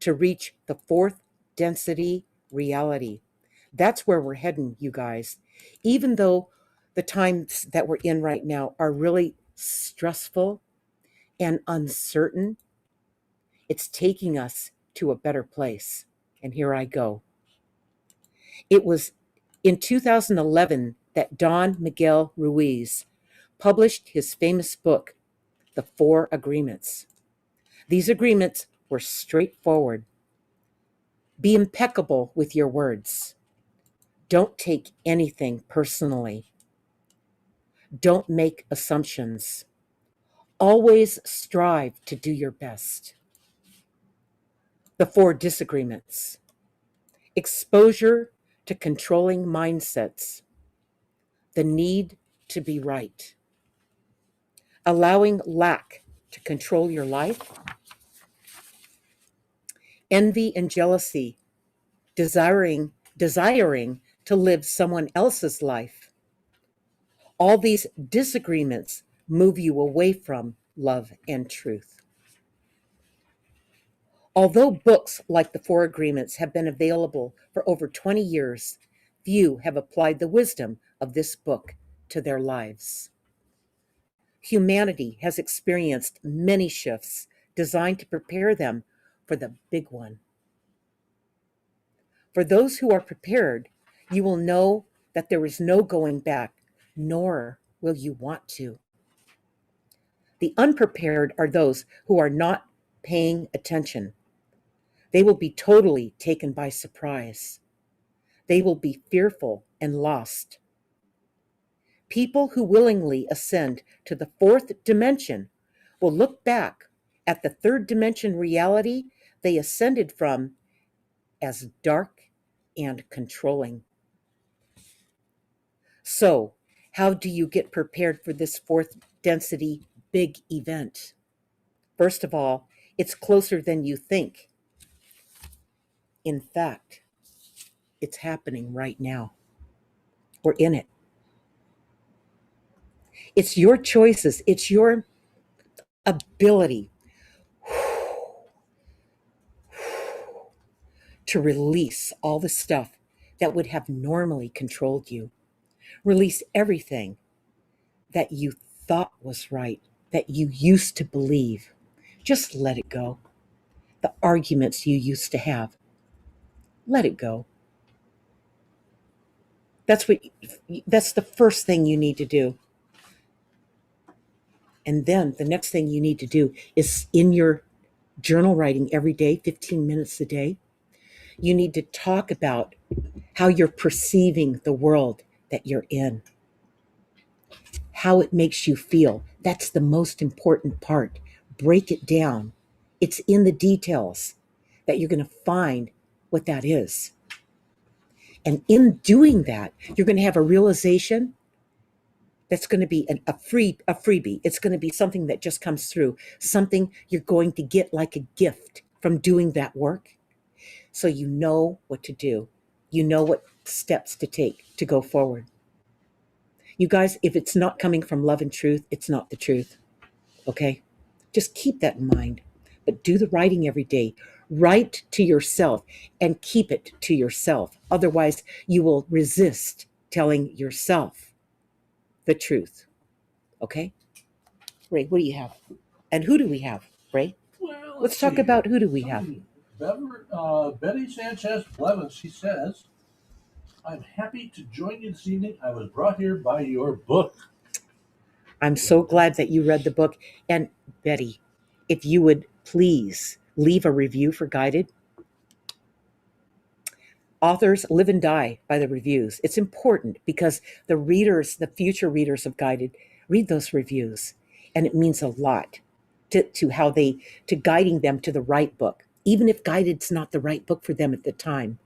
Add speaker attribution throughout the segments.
Speaker 1: to reach the fourth density reality. That's where we're heading, you guys. Even though the times that we're in right now are really stressful and uncertain, it's taking us to a better place. And here I go. It was in 2011 that Don Miguel Ruiz published his famous book, The Four Agreements. These agreements were straightforward. Be impeccable with your words. Don't take anything personally. Don't make assumptions. Always strive to do your best. The Four Disagreements. Exposure to controlling mindsets. The need to be right. Allowing lack to control your life. Envy and jealousy. Desiring to live someone else's life. All these disagreements move you away from love and truth. Although books like The Four Agreements have been available for over 20 years, few have applied the wisdom of this book to their lives. Humanity has experienced many shifts designed to prepare them for the big one. For those who are prepared, you will know that there is no going back, nor will you want to. The unprepared are those who are not paying attention. They will be totally taken by surprise. They will be fearful and lost. People who willingly ascend to the fourth dimension will look back at the third dimension reality they ascended from as dark and controlling. So, how do you get prepared for this fourth density big event? First of all, it's closer than you think. In fact, it's happening right now. We're in it. It's your choices. It's your ability to release all the stuff that would have normally controlled you. Release everything that you thought was right, that you used to believe. Just let it go. The arguments you used to have, let it go. That's the first thing you need to do. And then the next thing you need to do is in your journal writing every day, 15 minutes a day, you need to talk about how you're perceiving the world that you're in, how it makes you feel. That's the most important part. Break it down. It's in the details that you're going to find what that is. And in doing that, you're going to have a realization that's going to be a freebie. It's going to be something that just comes through, something you're going to get like a gift from doing that work. So you know what to do. You know what steps to take to go forward. You guys, if it's not coming from love and truth, it's not the truth. Okay? Just keep that in mind. But do the writing every day. Write to yourself and keep it to yourself. Otherwise, you will resist telling yourself the truth. Okay? Ray, what do you have? And who do we have, Ray?
Speaker 2: Well,
Speaker 1: let's talk about who do we have.
Speaker 2: Betty Sanchez Blevins, she says, I'm happy to join you this evening. I was brought here by your book.
Speaker 1: I'm so glad that you read the book. And Betty, if you would please leave a review for Guided. Authors live and die by the reviews. It's important because the readers, the future readers of Guided, read those reviews. And it means a lot to guiding them to the right book. Even if Guided's not the right book for them at the time,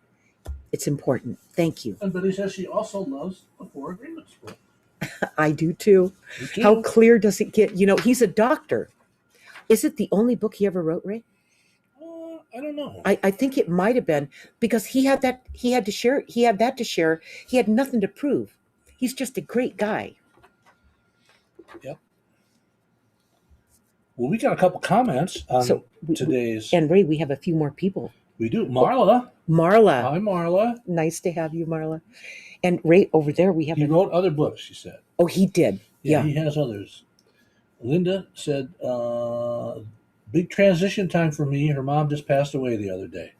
Speaker 1: it's important. Thank you.
Speaker 2: And Betty says she also loves the Four Agreements book.
Speaker 1: I do too. How clear does it get? You know, he's a doctor. Is it the only book he ever wrote, Ray?
Speaker 2: I don't know.
Speaker 1: I think it might have been because he had that to share. He had nothing to prove. He's just a great guy.
Speaker 2: Yep. Well, we got a couple comments on
Speaker 1: So
Speaker 2: today's.
Speaker 1: and Ray, we have a few more people.
Speaker 2: We do. Marla.
Speaker 1: Marla,
Speaker 2: Hi, Marla.
Speaker 1: nice to have you, Marla. And Ray, over there we have.
Speaker 2: He wrote other books, she said.
Speaker 1: Oh, he did.
Speaker 2: Yeah,
Speaker 1: Yeah.
Speaker 2: he has others. Linda said, big transition time for me. Her mom just passed away the other day.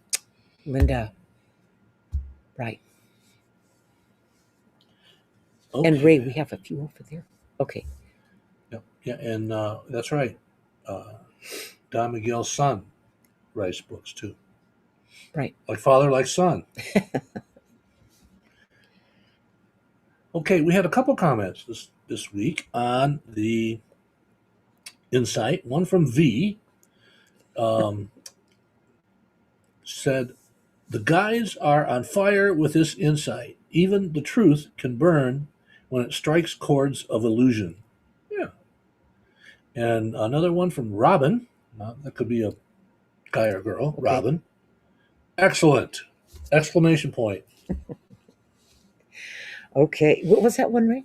Speaker 1: Linda. Right.
Speaker 2: Okay.
Speaker 1: And Ray, we have a few over there. Okay.
Speaker 2: Yeah, and that's right. Don Miguel's son writes books too.
Speaker 1: Right.
Speaker 2: Like father, like son. Okay, we had a couple comments this week on the Insight. One from V said, the guys are on fire with this insight. Even the truth can burn when it strikes chords of illusion. Yeah. And another one from Robin. That could be a guy or girl.
Speaker 1: Okay.
Speaker 2: Robin. Excellent! Exclamation point.
Speaker 1: Okay. What was that one, Ray?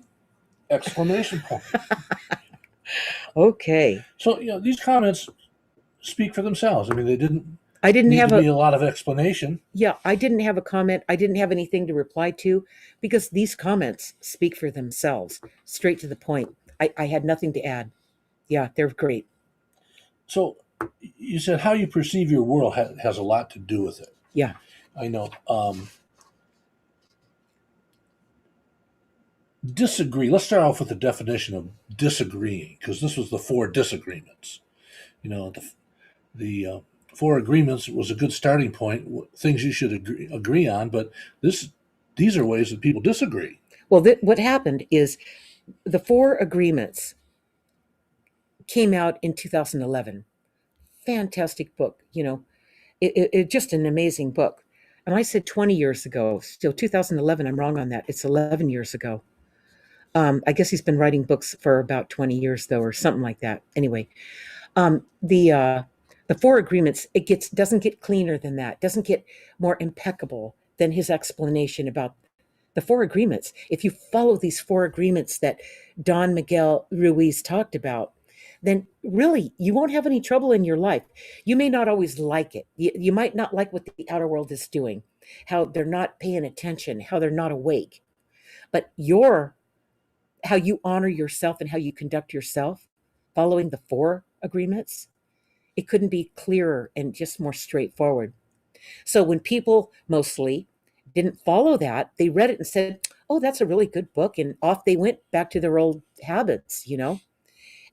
Speaker 2: Exclamation point.
Speaker 1: Okay.
Speaker 2: So, these comments speak for themselves. I mean, they didn't
Speaker 1: I didn't
Speaker 2: need
Speaker 1: have
Speaker 2: to be a lot of explanation.
Speaker 1: Yeah, I didn't have a comment. I didn't have anything to reply to because these comments speak for themselves, straight to the point. I had nothing to add. Yeah, they're great.
Speaker 2: So, you said how you perceive your world has a lot to do with it.
Speaker 1: Yeah.
Speaker 2: I know. Disagree. Let's start off with the definition of disagreeing, because this was the Four Disagreements. The Four Agreements was a good starting point, things you should agree on, but these are ways that people disagree.
Speaker 1: Well, what happened is the Four Agreements came out in 2011. Fantastic book. It just an amazing book. And I said 20 years ago, still 2011. I'm wrong on that. It's 11 years ago. I guess he's been writing books for about 20 years, though, or something like that. Anyway, the Four Agreements, doesn't get cleaner than that, doesn't get more impeccable than his explanation about the Four Agreements. If you follow these Four Agreements that Don Miguel Ruiz talked about, then really you won't have any trouble in your life. You may not always like it. You might not like what the outer world is doing, how they're not paying attention, how they're not awake. But how you honor yourself and how you conduct yourself, following the Four Agreements, it couldn't be clearer and just more straightforward. So when people mostly didn't follow that, they read it and said, "Oh, that's a really good book," and off they went back to their old habits.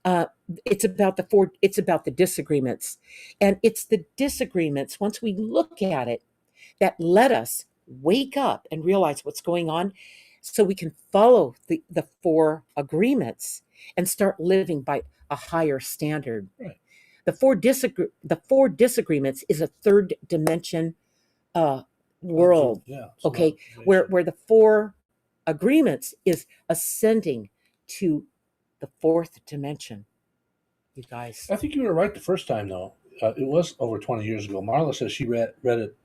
Speaker 1: Uh, it's about the disagreements, and it's the disagreements. Once we look at it, that let us wake up and realize what's going on, so we can follow the Four Agreements and start living by a higher standard.
Speaker 2: Right.
Speaker 1: The Four Disagreements is a third dimension world.
Speaker 2: Yeah.
Speaker 1: Okay, where the Four Agreements is ascending to the fourth dimension. You guys,
Speaker 2: I think you were right the first time, though. It was over 20 years ago. Marla says she read it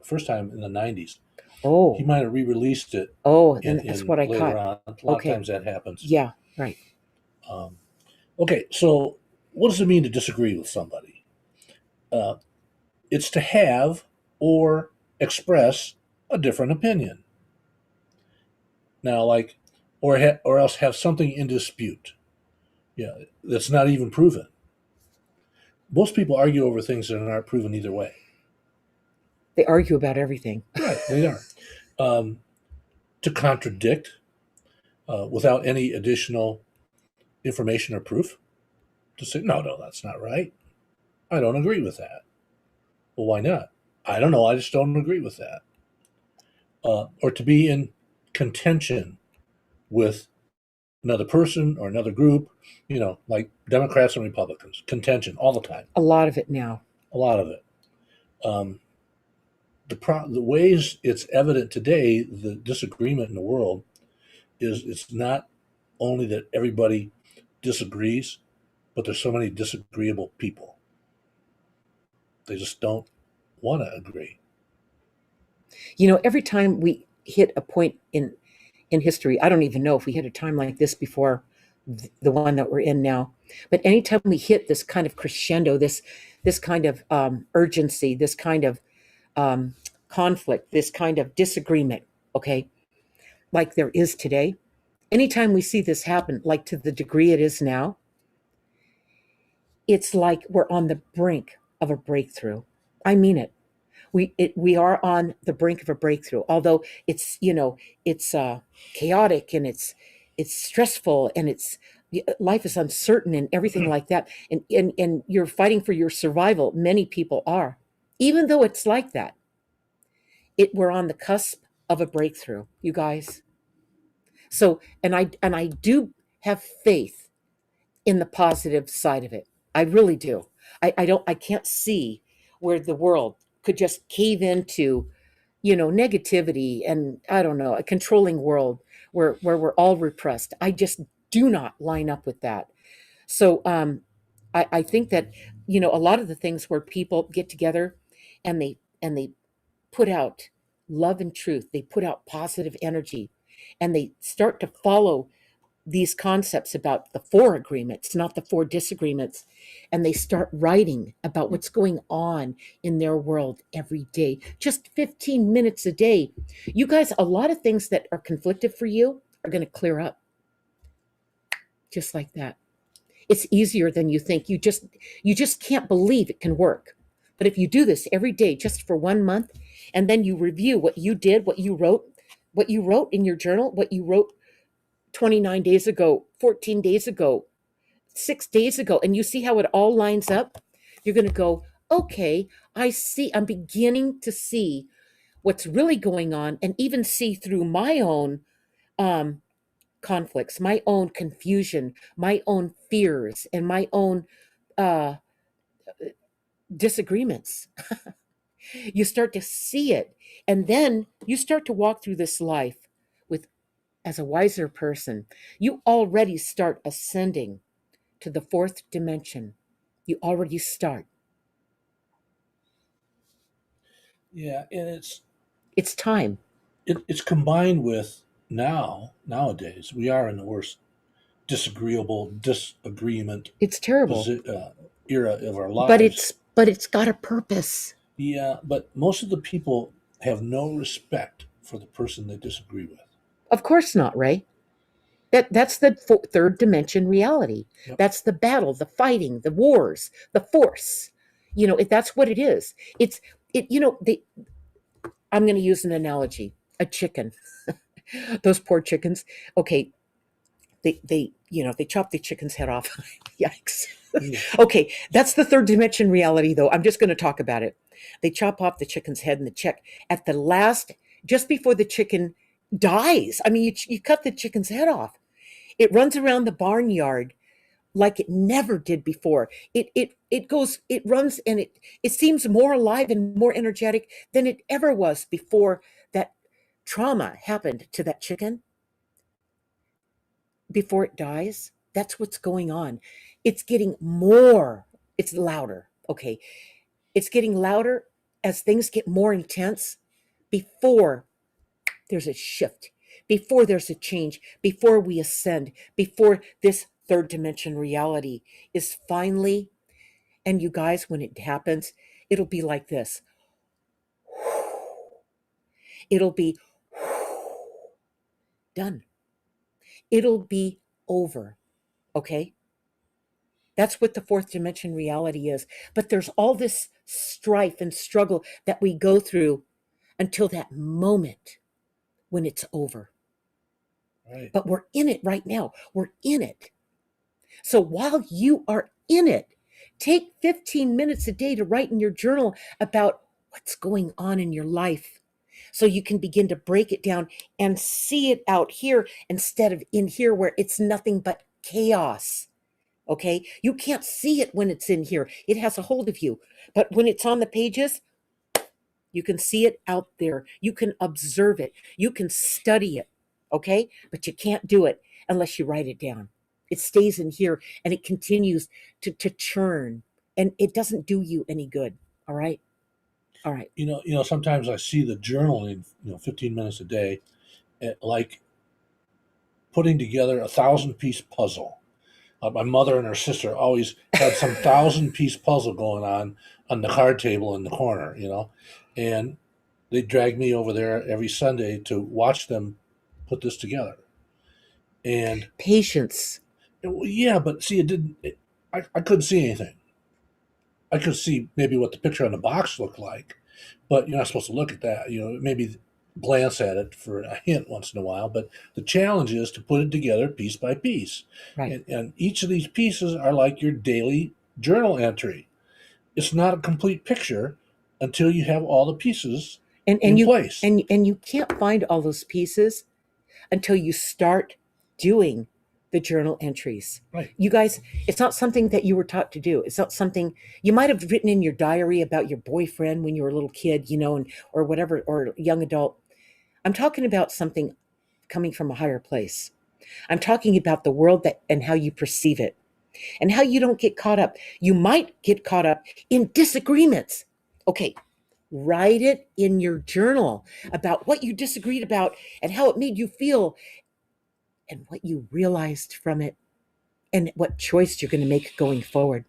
Speaker 2: first time in the 90s.
Speaker 1: oh,
Speaker 2: He might have re-released it
Speaker 1: then that's what I
Speaker 2: later
Speaker 1: caught.
Speaker 2: on. A lot
Speaker 1: Okay.
Speaker 2: of times that happens.
Speaker 1: Yeah, right.
Speaker 2: Okay, so what does it mean to disagree with somebody? It's to have or express a different opinion. Now, or else have something in dispute. Yeah, that's not even proven. Most people argue over things that aren't proven either way.
Speaker 1: They argue about everything.
Speaker 2: Right, they are. To contradict without any additional information or proof. To say, no, that's not right. I don't agree with that. Well, why not? I don't know. I just don't agree with that. Or to be in contention with another person or another group, like Democrats and Republicans, contention all the time.
Speaker 1: A lot of it now.
Speaker 2: A lot of it. The ways it's evident today, the disagreement in the world, is it's not only that everybody disagrees, but there's so many disagreeable people. They just don't want to agree.
Speaker 1: Every time we hit a point in history, I don't even know if we hit a time like this before, the one that we're in now. But anytime we hit this kind of crescendo, this kind of urgency, this kind of um, conflict, this kind of disagreement, okay, like there is today, anytime we see this happen, like to the degree it is now, it's like we're on the brink of a breakthrough. I mean it. We are on the brink of a breakthrough. Although it's it's chaotic and it's stressful and it's life is uncertain and everything like that. And you're fighting for your survival. Many people are, even though it's like that. We're on the cusp of a breakthrough, you guys. So and I do have faith in the positive side of it. I really do. I can't see where the world could just cave into, negativity and I don't know, a controlling world where we're all repressed. I just do not line up with that. So I think that, a lot of the things where people get together and they put out love and truth, they put out positive energy, and they start to follow these concepts about the four agreements, not the four disagreements, and they start writing about what's going on in their world every day, just 15 minutes a day. You guys, a lot of things that are conflicted for you are going to clear up just like that. It's easier than you think. You just can't believe it can work. But if you do this every day just for 1 month, and then you review what you did, what you wrote in your journal, what you wrote 29 days ago, 14 days ago, 6 days ago, and you see how it all lines up, you're going to go, okay, I see, I'm beginning to see what's really going on and even see through my own um, conflicts, my own confusion, my own fears, and my own uh, disagreements. You start to see it, and then you start to walk through this life with, as a wiser person, you already start ascending to the fourth dimension. You already start.
Speaker 2: Yeah, and
Speaker 1: It's time.
Speaker 2: it's combined with nowadays we are in the worst disagreeable disagreement
Speaker 1: It's terrible,
Speaker 2: posi- uh, era of our
Speaker 1: but
Speaker 2: lives.
Speaker 1: it's got a purpose.
Speaker 2: Yeah, but most of the people have no respect for the person they disagree with.
Speaker 1: Of course not, Ray. That's the third dimension reality.
Speaker 2: Yep.
Speaker 1: That's the battle, the fighting, the wars, the force. That's what it is. It's it. I'm going to use an analogy. A chicken. Those poor chickens. Okay, they chop the chicken's head off. Yikes.
Speaker 2: Ooh.
Speaker 1: Okay, that's the third dimension reality, though. I'm just going to talk about it. They chop off the chicken's head and the check at the last, just before the chicken dies. I mean, you cut the chicken's head off. It runs around the barnyard like it never did before. It runs, and it seems more alive and more energetic than it ever was before that trauma happened to that chicken. Before it dies, that's what's going on. It's getting more, it's louder. Okay, it's getting louder as things get more intense before there's a shift, before there's a change, before we ascend, before this third dimension reality is finally, and you guys, when it happens, it'll be like this. It'll be done. It'll be over. Okay? That's what the fourth dimension reality is. But there's all this strife and struggle that we go through until that moment when it's over.
Speaker 2: Right.
Speaker 1: But we're in it right now. We're in it. So while you are in it, take 15 minutes a day to write in your journal about what's going on in your life so you can begin to break it down and see it out here instead of in here where it's nothing but chaos. Okay? You can't see it when it's in here. It has a hold of you. But when it's on the pages, you can see it out there. You can observe it. You can study it. Okay? But you can't do it unless you write it down. It stays in here and it continues to churn, and it doesn't do you any good. All right? All right.
Speaker 2: Sometimes I see the journaling, 15 minutes a day, like putting together a 1,000-piece puzzle. My mother and her sister always had some 1,000-piece puzzle going on the card table in the corner, and they dragged me over there every Sunday to watch them put this together. And
Speaker 1: Patience.
Speaker 2: yeah, but see, I couldn't see anything. I could see maybe what the picture on the box looked like, but you're not supposed to look at that. Maybe glance at it for a hint once in a while. But the challenge is to put it together piece by piece,
Speaker 1: Right.
Speaker 2: and each of these pieces are like your daily journal entry. It's not a complete picture until you have all the pieces
Speaker 1: And
Speaker 2: in
Speaker 1: you
Speaker 2: place.
Speaker 1: and you can't find all those pieces until you start doing the journal entries.
Speaker 2: Right.
Speaker 1: You guys, it's not something that you were taught to do. It's not something you might have written in your diary about your boyfriend when you were a little kid, or whatever, or young adult. I'm talking about something coming from a higher place. I'm talking about the world that and how you perceive it and how you don't get caught up. You might get caught up in disagreements. Okay, write it in your journal about what you disagreed about and how it made you feel and what you realized from it and what choice you're going to make going forward.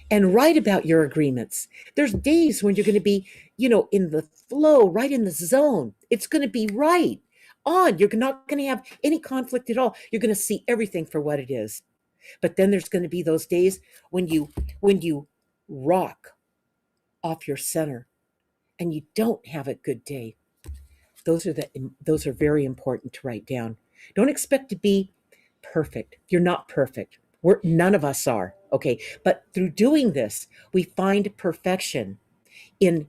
Speaker 1: And write about your agreements. There's days when you're going to be, in the flow, right in the zone. It's going to be right on. You're not going to have any conflict at all. You're going to see everything for what it is. But then there's going to be those days when you rock off your center and you don't have a good day. Those are very important to write down. Don't expect to be perfect. You're not perfect. None of us are. Okay. But through doing this, we find perfection in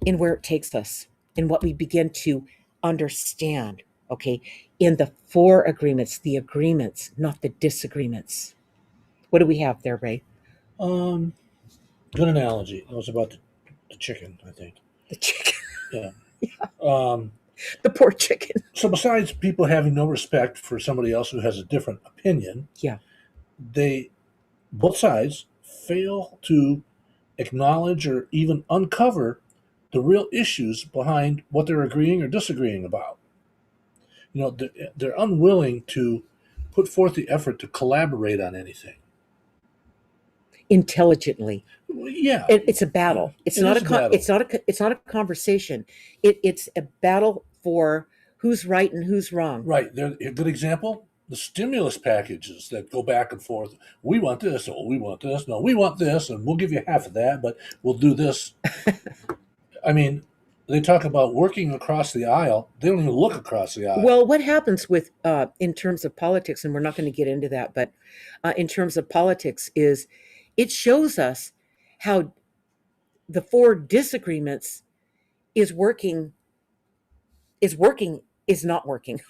Speaker 1: where it takes us, in what we begin to understand. Okay. In the four agreements, the agreements, not the disagreements. What do we have there, Ray?
Speaker 2: Um, Good analogy. It was about the chicken, I think.
Speaker 1: The chicken.
Speaker 2: Yeah. Um,
Speaker 1: The poor chicken.
Speaker 2: so besides people having no respect for somebody else who has a different opinion,
Speaker 1: Yeah.
Speaker 2: they both sides fail to acknowledge or even uncover the real issues behind what they're agreeing or disagreeing about. They're unwilling to put forth the effort to collaborate on anything.
Speaker 1: Intelligently.
Speaker 2: Well, yeah,
Speaker 1: It's a battle. It's
Speaker 2: it
Speaker 1: not
Speaker 2: is a battle.
Speaker 1: it's not a conversation. It's a battle for who's right and who's wrong.
Speaker 2: Right. They're a good example. The stimulus packages that go back and forth. We want this. Oh, we want this. No, we want this, and we'll give you half of that, but we'll do this. I mean, they talk about working across the aisle. They don't even look across the aisle.
Speaker 1: Well, what happens with in terms of politics, and we're not going to get into that, but in terms of politics, is it shows us how the four disagreements is working is not working.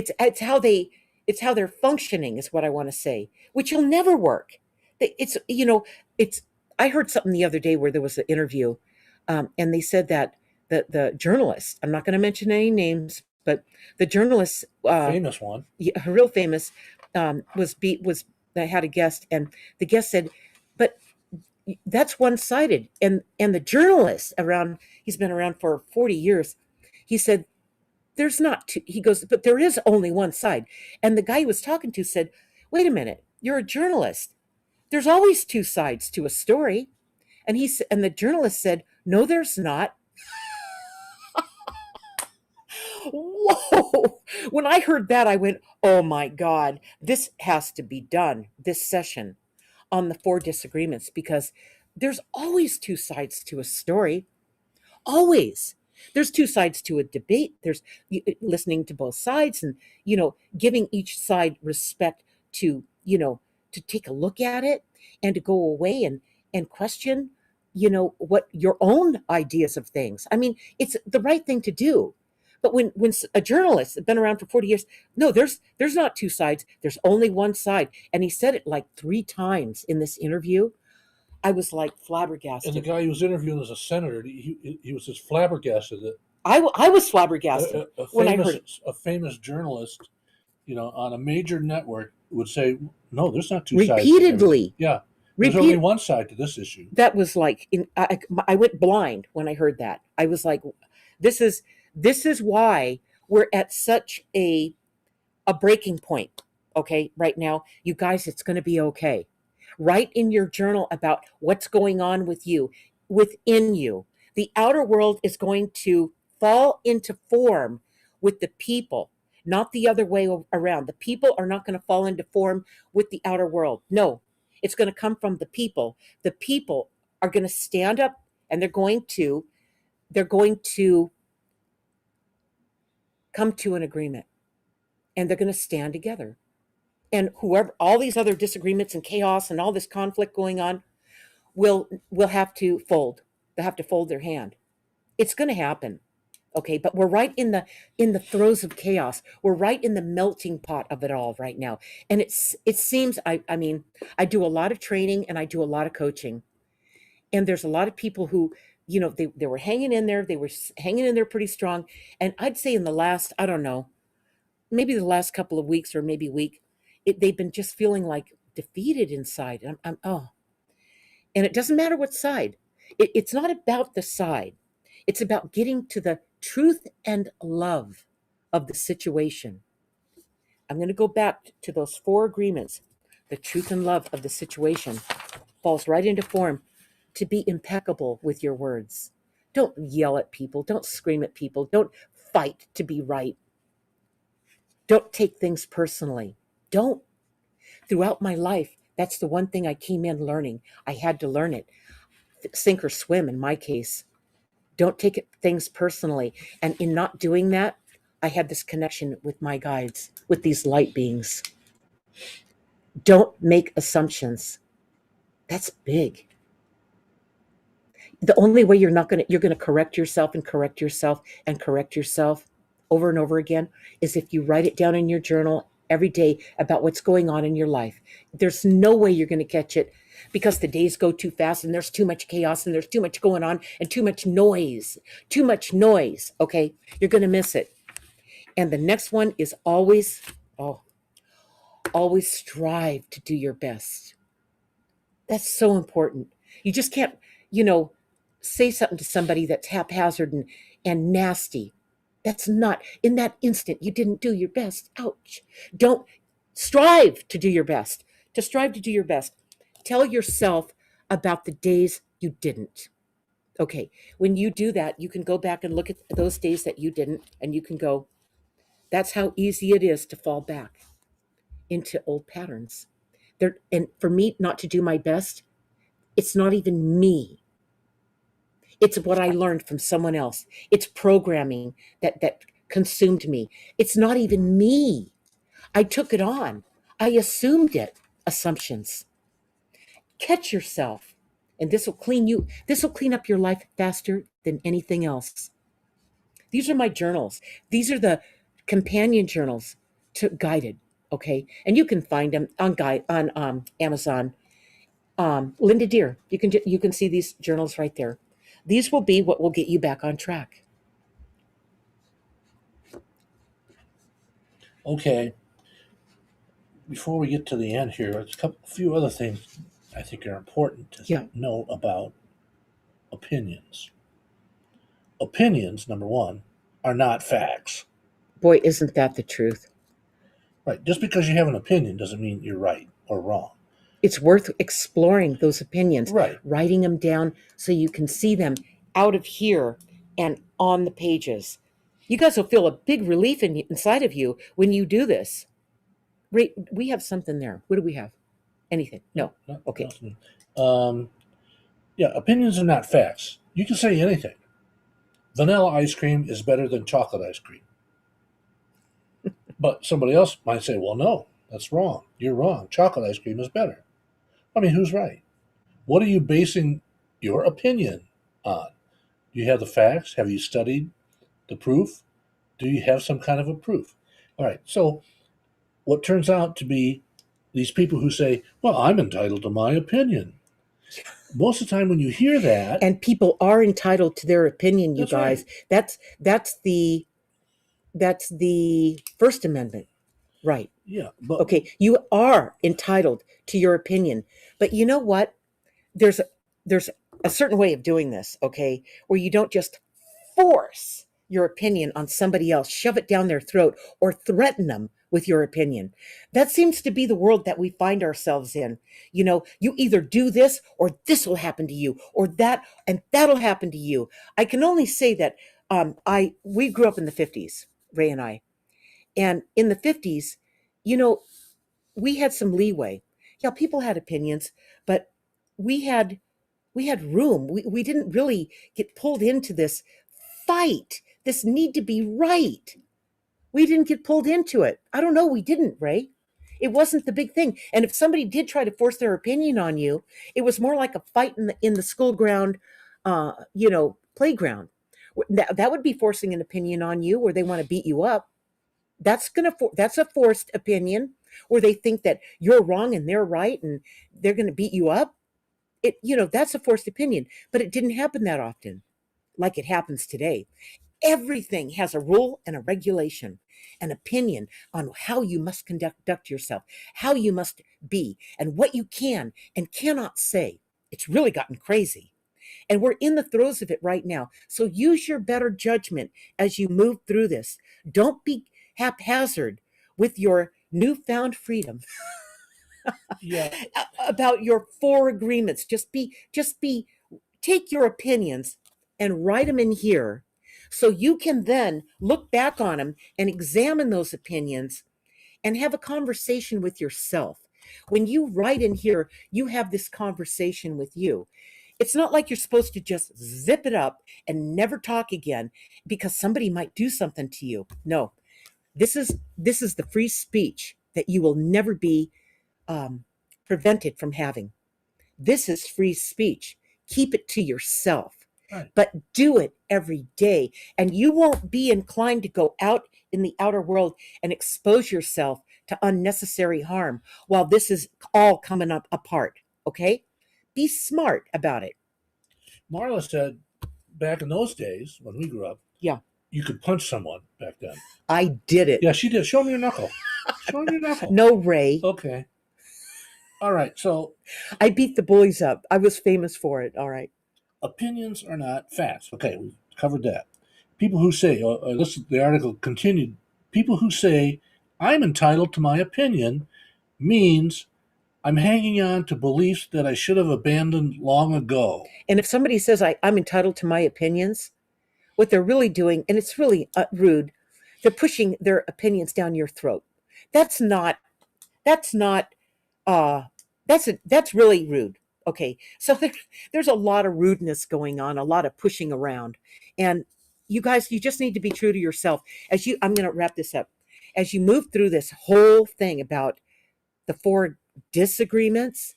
Speaker 1: It's how they're functioning is what I want to say, which will never work. It's I heard something the other day where there was an interview, and they said that the journalist, I'm not going to mention any names, but the journalist,
Speaker 2: Famous one.
Speaker 1: real famous, was I had a guest, and the guest said, but that's one-sided, and the journalist around, he's been around for 40 years, he said, there's not two. He goes, but there is only one side. And the guy he was talking to said, wait a minute, you're a journalist. There's always two sides to a story. And the journalist said, no, there's not. Whoa. When I heard that, I went, oh my God, this has to be done, this session on the four disagreements, because there's always two sides to a story. Always. There's two sides to a debate. There's listening to both sides and, giving each side respect to, to take a look at it and to go away and question, what your own ideas of things. I mean, it's the right thing to do. But when a journalist has been around for 40 years, no, there's not two sides. There's only one side. And he said it like 3 times in this interview. I was like flabbergasted.
Speaker 2: And the guy who was interviewing as a senator, he was just flabbergasted that
Speaker 1: I was flabbergasted when I heard it.
Speaker 2: A famous journalist, on a major network would say, "No, there's not two sides."
Speaker 1: Repeatedly.
Speaker 2: Yeah, there's only one side to this issue.
Speaker 1: That was like I went blind when I heard that. I was like, this is why we're at such a breaking point. okay, right now, you guys, it's going to be okay. Write in your journal about what's going on with you, within you. The outer world is going to fall into form with the people, not the other way around. The people are not going to fall into form with the outer world. No, it's going to come from the people. The people are going to stand up, and they're going to come to an agreement, and they're going to stand together. And whoever, all these other disagreements and chaos and all this conflict going on, will have to fold. They'll have to fold their hand. It's going to happen. Okay, but we're right in the throes of chaos. We're right in the melting pot of it all right now. And it seems, I mean, I do a lot of training and I do a lot of coaching. And there's a lot of people who, they were hanging in there. They were hanging in there pretty strong. And I'd say in the last, I don't know, maybe the last couple of weeks or maybe week, they've been just feeling like defeated inside. Oh, and it doesn't matter what side. It's not about the side. It's about getting to the truth and love of the situation. I'm going to go back to those four agreements. The truth and love of the situation falls right into form to be impeccable with your words. Don't yell at people. Don't scream at people. Don't fight to be right. Don't take things personally. Don't. Throughout my life, that's the one thing I came in learning. I had to learn it. Sink or swim in my case. Don't take things personally. And in not doing that, I had this connection with my guides, with these light beings. Don't make assumptions. That's big. The only way you're going to correct yourself and correct yourself and correct yourself over and over again is if you write it down in your journal every day about what's going on in your life. There's no way you're going to catch it because the days go too fast and there's too much chaos and there's too much going on and too much noise. Too much noise, okay? You're going to miss it. And the next one is always strive to do your best. That's so important. You just can't, you know, say something to somebody that's haphazard and nasty. That's not, in that instant, you didn't do your best. Ouch. Don't strive to do your best. To strive to do your best. Tell yourself about the days you didn't. Okay. When you do that, you can go back and look at those days that you didn't, and you can go, that's how easy it is to fall back into old patterns. And for me not to do my best, it's not even me. It's what I learned from someone else. It's programming that consumed me. It's not even me. I took it on. I assumed it. Assumptions. Catch yourself. And this will clean up your life faster than anything else. These are my journals. These are the companion journals to guided. Okay. And you can find them on Amazon. Linda Deer, you can see these journals right there. These will be what will get you back on track.
Speaker 2: Okay. Before we get to the end here, there's a few other things I think are important to
Speaker 1: Yeah.
Speaker 2: know about opinions. Opinions, number one, are not facts.
Speaker 1: Boy, isn't that the truth?
Speaker 2: Right. Just because you have an opinion doesn't mean you're right or wrong.
Speaker 1: It's worth exploring those opinions,
Speaker 2: Right.
Speaker 1: writing them down so you can see them out of here and on the pages. You guys will feel a big relief inside of you when you do this. We have something there. What do we have? Anything? No. Okay.
Speaker 2: Nothing. Yeah, opinions are not facts. You can say anything. Vanilla ice cream is better than chocolate ice cream. But somebody else might say, well, no, that's wrong. You're wrong. Chocolate ice cream is better. I mean, who's right? What are you basing your opinion on? Do you have the facts? Have you studied the proof? Do you have some kind of a proof? All right. So, what turns out to be these people who say, well, I'm entitled to my opinion. Most of the time when you hear that,
Speaker 1: And people are entitled to their opinion, you
Speaker 2: That's
Speaker 1: guys.
Speaker 2: right.
Speaker 1: That's the First Amendment. Right.
Speaker 2: yeah, but
Speaker 1: Okay, you are entitled to your opinion. But you know what? There's a, there's a certain way of doing this, okay, where you don't just force your opinion on somebody else, shove it down their throat, or threaten them with your opinion. That seems to be the world that we find ourselves in. You either do this or this will happen to you, or that and that'll happen to you. I can only say that I we grew up in the 50s, Ray and I. And in the 50s, you know, we had some leeway. Yeah, people had opinions, but we had we had room. We didn't really get pulled into this fight, this need to be right. We didn't get pulled into it. I don't know. We didn't, Ray. It wasn't the big thing. And if somebody did try to force their opinion on you, it was more like a fight in the school ground, playground. That would be forcing an opinion on you, where they want to beat you up. That's a forced opinion, where they think that you're wrong and they're right, and they're going to beat you up. That's a forced opinion, but it didn't happen that often, like it happens today. Everything has a rule and a regulation, an opinion on how you must conduct yourself, how you must be, and what you can and cannot say. It's really gotten crazy. And we're in the throes of it right now. So use your better judgment as you move through this. Don't be haphazard with your newfound freedom.
Speaker 2: Yeah.
Speaker 1: About your four agreements. Just be take your opinions and write them in here, so you can then look back on them and examine those opinions and have a conversation with yourself. When you write in here, you have this conversation with you. It's not like you're supposed to just zip it up and never talk again because somebody might do something to you. No, this is the free speech that you will never be um, prevented from having. This is free speech. Keep it to yourself,
Speaker 2: Right.
Speaker 1: but do it every day. And you won't be inclined to go out in the outer world and expose yourself to unnecessary harm while this is all coming up apart. Okay? Be smart about it.
Speaker 2: Marla said back in those days when we grew up,
Speaker 1: Yeah,
Speaker 2: you could punch someone back then.
Speaker 1: I did it.
Speaker 2: Yeah, she did. Show me your knuckle. Show me your knuckle.
Speaker 1: No, Ray.
Speaker 2: Okay. All right. So
Speaker 1: I beat the bullies up. I was famous for it. All right.
Speaker 2: opinions are not facts. Okay, we covered that. People who say, the article continued, people who say, I'm entitled to my opinion means I'm hanging on to beliefs that I should have abandoned long ago.
Speaker 1: And if somebody says I'm entitled to my opinions, what they're really doing, and it's really rude, they're pushing their opinions down your throat. That's not. That's not. That's really rude. Okay, so there's a lot of rudeness going on, a lot of pushing around, and you guys, you just need to be true to yourself. I'm going to wrap this up. As you move through this whole thing about the four disagreements,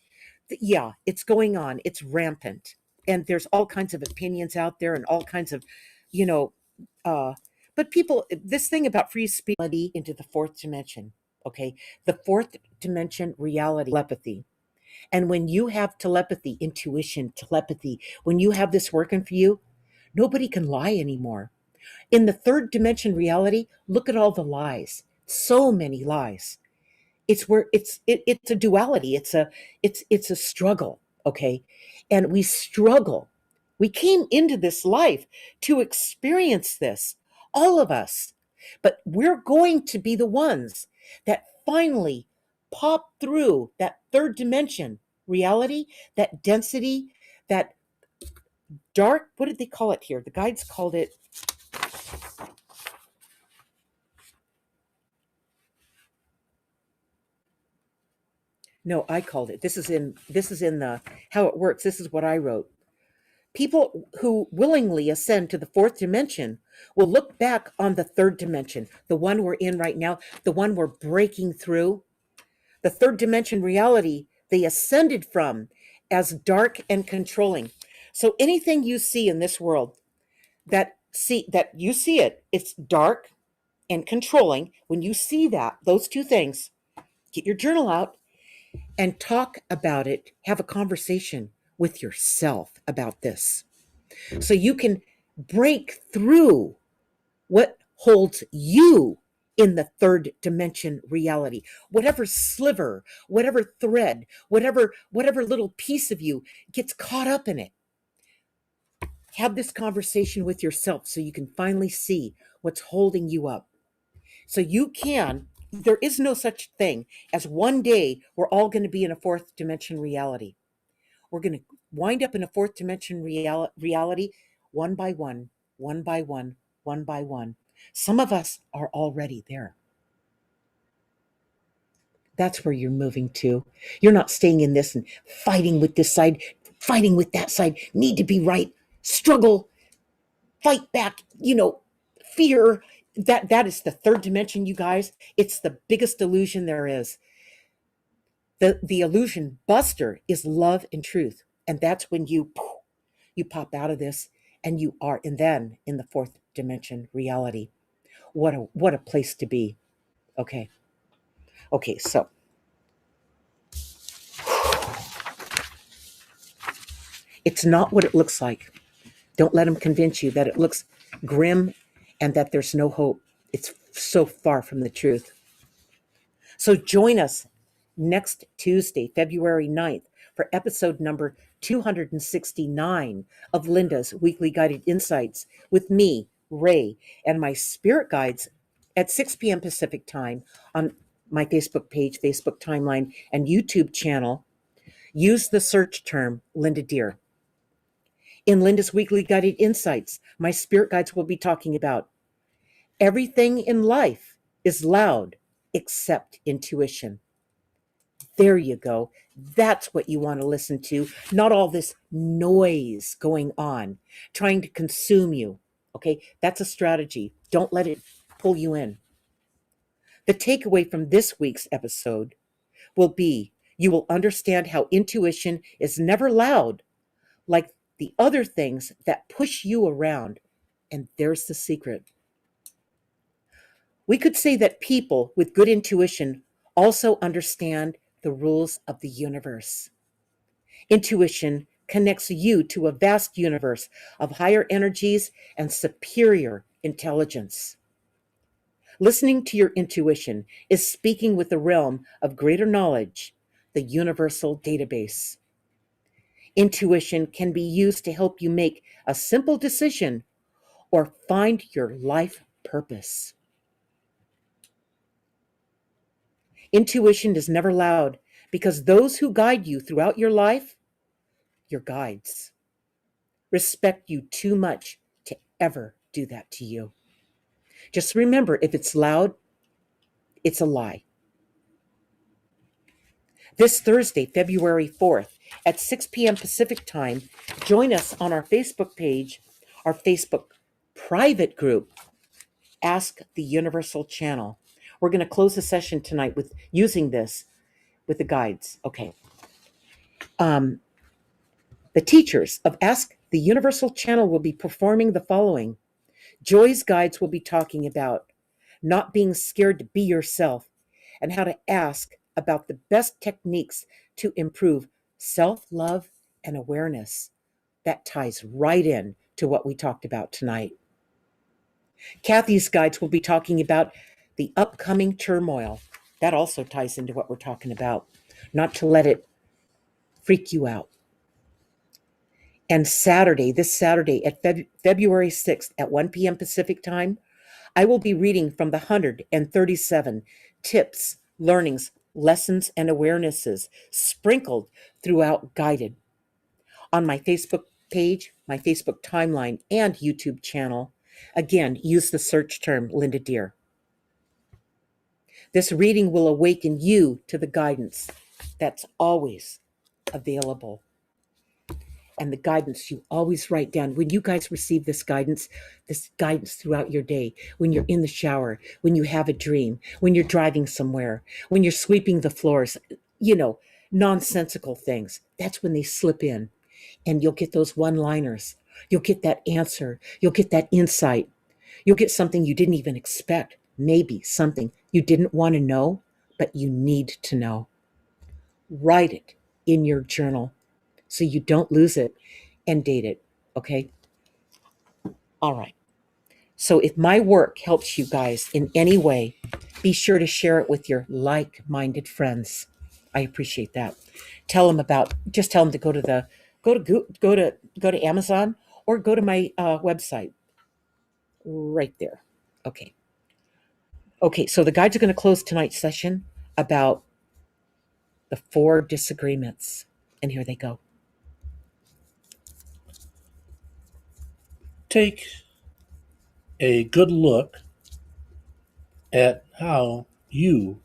Speaker 1: yeah, it's going on. It's rampant. And there's all kinds of opinions out there and all kinds of, you know, uh, but people, this thing about free speech into the fourth dimension, okay? The fourth dimension reality, telepathy. And when you have telepathy, intuition, telepathy, when you have this working for you, nobody can lie anymore. In the third dimension reality, look at all the lies. So many lies. It's a duality. It's a struggle. Okay. And we struggle. We came into this life to experience this, all of us. But we're going to be the ones that finally pop through that third dimension reality, that density, that dark, what did they call it here? The guides called it, no, I called it. This is in the how it works. This is what I wrote. People who willingly ascend to the fourth dimension will look back on the third dimension, the one we're in right now, the one we're breaking through, the third dimension reality they ascended from, as dark and controlling. So anything you see in this world that you see it, it's dark and controlling. When you see that, those two things, get your journal out and talk about it. Have a conversation with yourself about this, so you can break through what holds you in the third dimension reality. Whatever sliver, whatever thread, whatever little piece of you gets caught up in it. Have this conversation with yourself so you can finally see what's holding you up. So you can There is no such thing as one day we're all going to be in a fourth dimension reality. We're going to wind up in a fourth dimension reality one by one, one by one, one by one. Some of us are already there. That's where you're moving to. You're not staying in this and fighting with this side, fighting with that side, need to be right, struggle, fight back, fear. That is the third dimension, you guys. It's the biggest illusion there is. The illusion buster is love and truth. And that's when you pop out of this and you are and then in the fourth dimension reality. What a place to be. Okay. Okay, so it's not what it looks like. Don't let them convince you that it looks grim and that there's no hope. It's so far from the truth. So join us next Tuesday, February 9th, for episode number 269 of Linda's Weekly Guided Insights with me, Ray, and my spirit guides at 6 p.m. Pacific time on my Facebook page, Facebook timeline, and YouTube channel. Use the search term Linda Deer. In Linda's Weekly Guided Insights, my spirit guides will be talking about everything in life is loud except intuition. There you go. That's what you want to listen to, not all this noise going on, trying to consume you. Okay, that's a strategy. Don't let it pull you in. The takeaway from this week's episode will be you will understand how intuition is never loud, like the other things that push you around. And there's the secret. We could say that people with good intuition also understand the rules of the universe. Intuition connects you to a vast universe of higher energies and superior intelligence. Listening to your intuition is speaking with the realm of greater knowledge, the universal database. Intuition can be used to help you make a simple decision or find your life purpose. Intuition is never loud because those who guide you throughout your life, your guides, respect you too much to ever do that to you. Just remember, if it's loud, it's a lie. This Thursday, February 4th at 6 p.m. Pacific time, join us on our Facebook page, our Facebook private group, Ask the Universal Channel. We're going to close the session tonight with using this with the guides. Okay. The teachers of Ask the Universal Channel will be performing the following. Joy's guides will be talking about not being scared to be yourself and how to ask about the best techniques to improve self-love and awareness. That ties right in to what we talked about tonight. Kathy's guides will be talking about the upcoming turmoil. That also ties into what we're talking about. Not to let it freak you out. And this Saturday at February 6th at 1 p.m. Pacific time, I will be reading from the 137 tips, learnings, lessons, and awarenesses sprinkled throughout guided on my Facebook page, my Facebook timeline, and YouTube channel. Again, use the search term Linda Deer. This reading will awaken you to the guidance that's always available. And the guidance you always write down. When you guys receive this guidance throughout your day, when you're in the shower, when you have a dream, when you're driving somewhere, when you're sweeping the floors, nonsensical things, that's when they slip in. And you'll get those one-liners. You'll get that answer. You'll get that insight. You'll get something you didn't even expect. Maybe something you didn't want to know, but you need to know. Write it in your journal so you don't lose it and date it, okay? All right. So if my work helps you guys in any way, be sure to share it with your like-minded friends. I appreciate that. Tell them to go to Amazon or go to my website right there. Okay. Okay, so the guides are going to close tonight's session about the four disagreements. And here they go.
Speaker 2: Take a good look at how you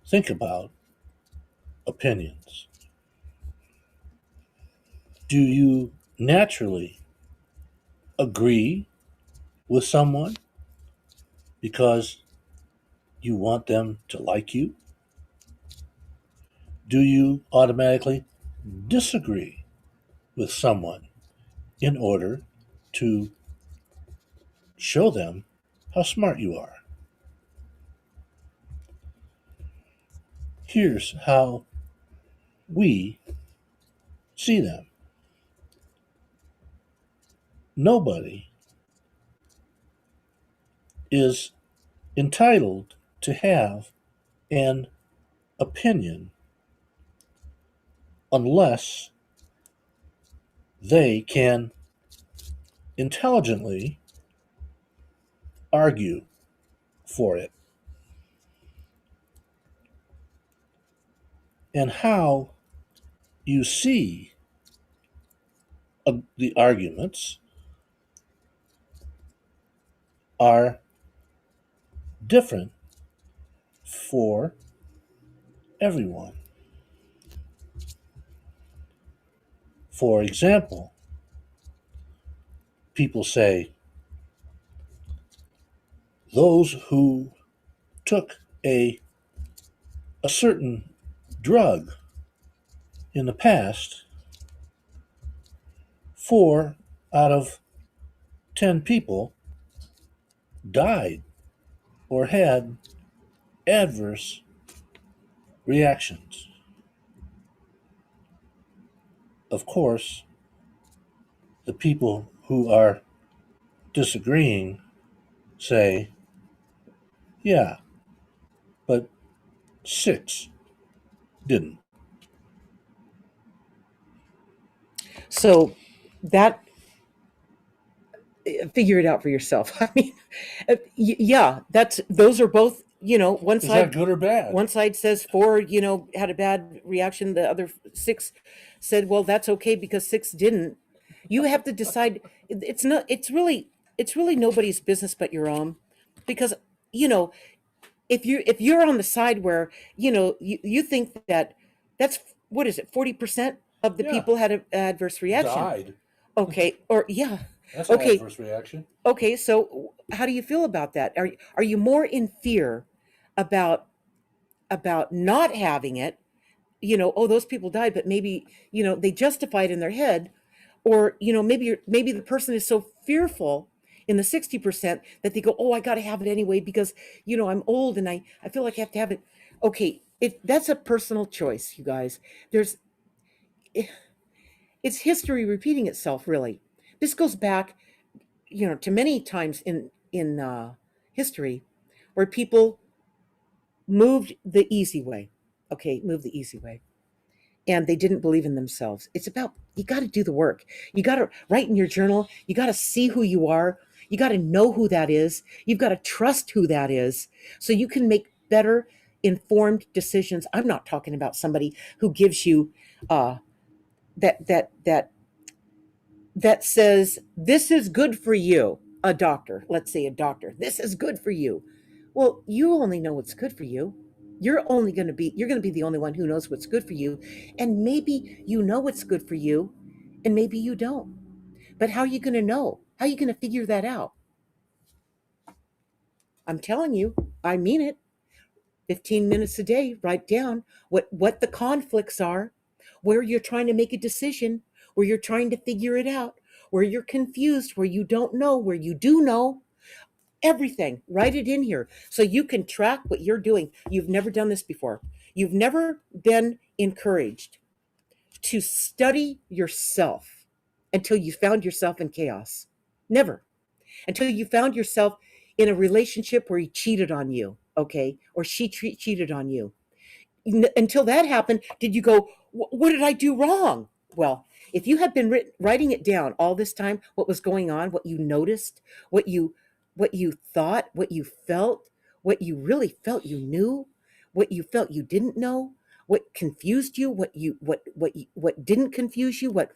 Speaker 2: think about opinions. Do you naturally agree with someone because you want them to like you? Do you automatically disagree with someone in order to show them how smart you are? Here's how we see them. Nobody is entitled to have an opinion unless they can intelligently argue for it. And how you see the arguments are different for everyone. For example, people say those who took a certain drug in the past, 4 out of 10 people died or had adverse reactions. Of course, the people who are disagreeing say, yeah, but 6 didn't.
Speaker 1: So that figure it out for yourself. I mean, yeah, that's those are both. One
Speaker 2: Is that
Speaker 1: side
Speaker 2: good or bad?
Speaker 1: one side says four, had a bad reaction. The other six said, well, that's okay because six didn't. You have to decide. It's not. It's really nobody's business but your own, because you know if you're on the side where you think that that's what is it 40% of the
Speaker 2: Yeah,
Speaker 1: people had an adverse reaction.
Speaker 2: died.
Speaker 1: Okay, or yeah,
Speaker 2: That's an
Speaker 1: okay,
Speaker 2: adverse reaction.
Speaker 1: okay. So how do you feel about that? Are you more in fear about not having it? Oh, those people died, but maybe they justify it in their head, or maybe the person is so fearful in the 60% that they go, oh, I got to have it anyway because I'm old and I feel like I have to have it. Okay, that's a personal choice, you guys. There's It's history repeating itself, really. This goes back to many times in history where people moved the easy way. Okay, move the easy way, and they didn't believe in themselves. It's about, you got to do the work. You got to write in your journal. You got to see who you are. You got to know who that is. You've got to trust who that is so you can make better informed decisions. I'm not talking about somebody who gives you uh that says this is good for you. A doctor, let's say a doctor, this is good for you. Well, you only know what's good for you. You're going to be the only one who knows what's good for you. And maybe you know what's good for you and maybe you don't. But how are you going to know? How are you going to figure that out? I'm telling you, I mean it. 15 minutes a day, write down what the conflicts are, where you're trying to make a decision, where you're trying to figure it out, where you're confused, where you don't know, where you do know. Everything, write it in here so you can track what you're doing. You've never done this before. You've never been encouraged to study yourself until you found yourself in chaos. Never. Until you found yourself in a relationship where he cheated on you, okay? Or she cheated on you. Until that happened, did you go, what did I do wrong? Well, if you had been writing it down all this time, what was going on, what you noticed, what you what you thought, what you felt, what you really felt you knew, what you felt you didn't know, what confused you, what didn't confuse you, what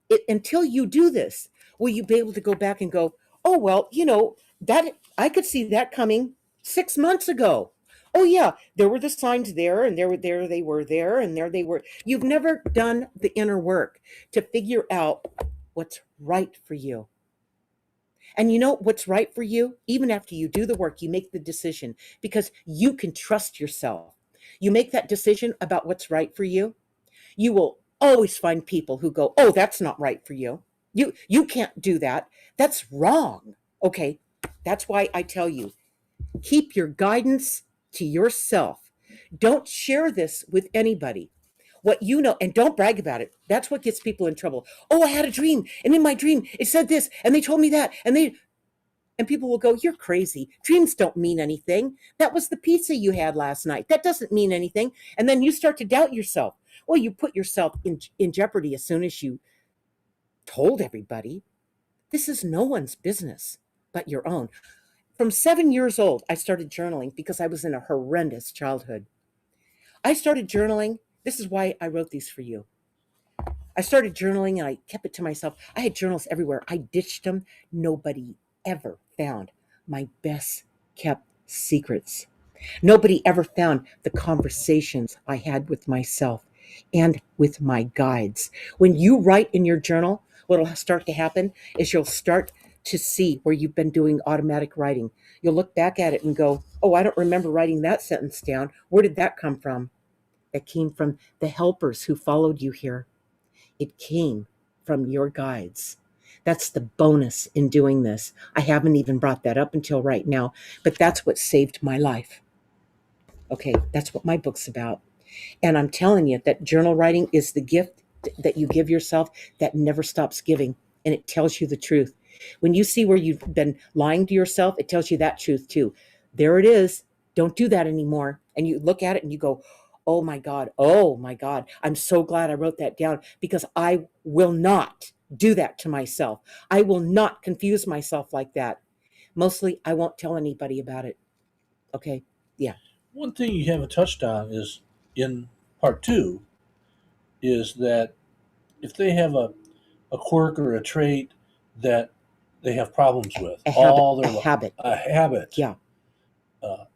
Speaker 1: it, until you do this, will you be able to go back and go, oh well, that I could see that coming 6 months ago. Oh yeah, there were the signs there, and they were there, and there they were. You've never done the inner work to figure out what's right for you. And you know what's right for you? Even after you do the work, you make the decision because you can trust yourself. You make that decision about what's right for you. You will always find people who go, "Oh, that's not right for you. You can't do that. That's wrong." Okay? That's why I tell you, keep your guidance to yourself. Don't share this with anybody. What you know, and don't brag about it. That's what gets people in trouble. Oh, I had a dream, and in my dream it said this, and they told me that, and people will go, "You're crazy. Dreams don't mean anything. That was the pizza you had last night. That doesn't mean anything." And then you start to doubt yourself. Well, you put yourself in jeopardy as soon as you told everybody. This is no one's business but your own. From 7 years old, I started journaling because I was in a horrendous childhood. I started journaling. This is why I wrote these for you. I started journaling and I kept it to myself. I had journals everywhere. I ditched them. Nobody ever found my best kept secrets. Nobody ever found the conversations I had with myself and with my guides. When you write in your journal, what will start to happen is you'll start to see where you've been doing automatic writing. You'll look back at it and go, oh, I don't remember writing that sentence down. Where did that come from? That came from the helpers who followed you here. It came from your guides. That's the bonus in doing this. I haven't even brought that up until right now, but that's what saved my life. Okay, that's what my book's about. And I'm telling you that journal writing is the gift that you give yourself that never stops giving. And it tells you the truth. When you see where you've been lying to yourself, it tells you that truth too. There it is. Don't do that anymore. And you look at it and you go, oh my God, oh my God. I'm so glad I wrote that down because I will not do that to myself. I will not confuse myself like that. Mostly, I won't tell anybody about it. Okay. Yeah.
Speaker 2: One thing you haven't touched on is in part two is that if they have a quirk or a trait that they have problems with
Speaker 1: A habit.
Speaker 2: all their
Speaker 1: A habit.
Speaker 2: a habit,
Speaker 1: Yeah.
Speaker 2: uh,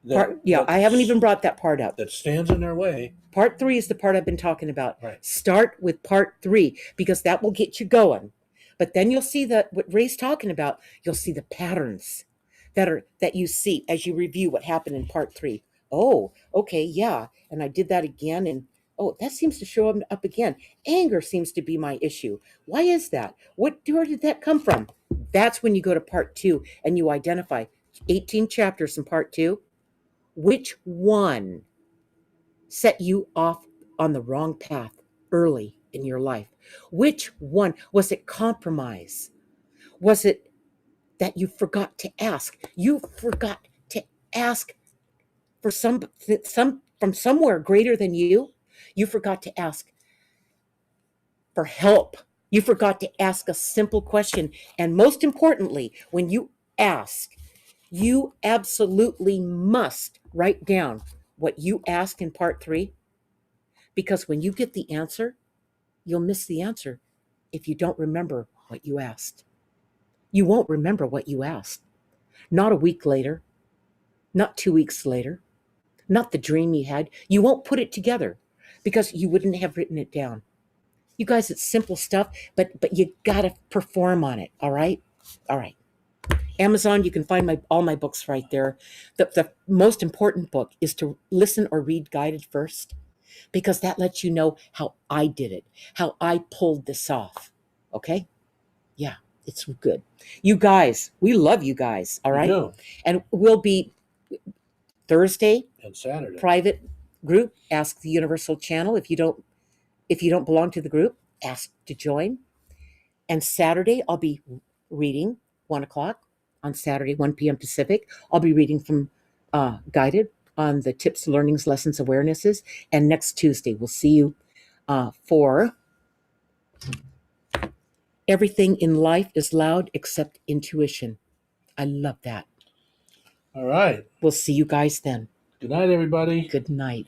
Speaker 1: Yeah, I haven't even brought that part up.
Speaker 2: that stands in their way.
Speaker 1: Part 3 is the part I've been talking about.
Speaker 2: Right.
Speaker 1: Start with part 3 because that will get you going. But then you'll see that what Ray's talking about, you'll see the patterns that you see as you review what happened in part 3. Oh, okay, yeah. And I did that again, and oh, that seems to show up again. Anger seems to be my issue. Why is that? Where did that come from? That's when you go to part 2 and you identify 18 chapters in part 2. Which one set you off on the wrong path early in your life? Which one? Was it compromise? Was it that you forgot to ask? You forgot to ask for some from somewhere greater than you. You forgot to ask for help. You forgot to ask a simple question. And most importantly, when you ask, you absolutely must write down what you asked in part 3, because when you get the answer, you'll miss the answer if you don't remember what you asked. You won't remember what you asked. Not a week later, not 2 weeks later, not the dream you had. You won't put it together because you wouldn't have written it down. You guys, it's simple stuff, but you gotta perform on it. All right. Amazon, you can find all my books right there. The most important book is to listen or read guided first, because that lets you know how I did it, how I pulled this off. Okay? Yeah, it's good. You guys, we love you guys. All right.
Speaker 2: We do.
Speaker 1: And we'll be Thursday,
Speaker 2: And Saturday.
Speaker 1: private group, Ask the Universal channel. If you don't belong to the group, ask to join. And Saturday, I'll be reading 1 o'clock on Saturday, 1 p.m. Pacific. I'll be reading from Guided on the tips, learnings, lessons, awarenesses. And next Tuesday, we'll see you for Everything in Life is Loud Except Intuition. I love that.
Speaker 2: All right.
Speaker 1: We'll see you guys then.
Speaker 2: Good night, everybody.
Speaker 1: Good night.